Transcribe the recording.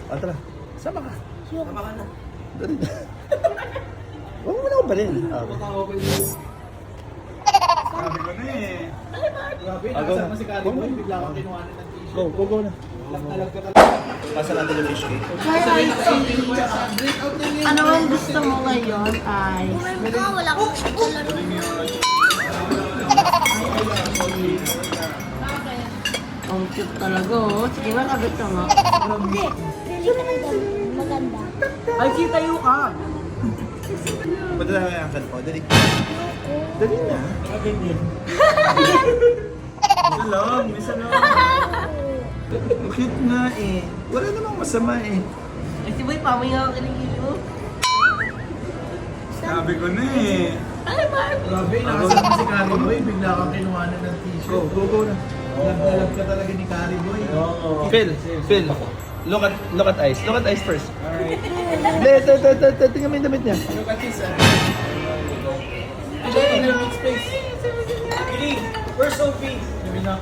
Tara. Sama ka. Tama ka na. Dali na. Huwag mo na ako balin. Sabi ko na eh. Grabe, Go nakasama na. si Kari Boy, bigla kang kinuhanan ng t-shirt. Go na. Alag ka talaga. Pasa natin yung fish cake. Ano ang gusto mo ngayon ay... Wala akong kalaro. Ang cute talaga oh. Sige nga, kabit ka nga. Hindi. Maganda. Ay, tayo ka. Punta na kaya ang uncle ko. Dali. Dali na. Isa lang. Cute nga eh. Wala namang masama eh. Ay, si Boy, pamay nga ang kiligili mo. Sabi ko na eh. Grabe, nakasama si Kari Boy, bigla kang kinuhanan ng t-shirt. Go na. Alag ka talaga ni Kari Boy. Phil. Look at eyes. Look at eyes first. Ito. Tingnan mo yung damit niya. Look at this, Hindi, in the space. Where's Sophie? Sabi na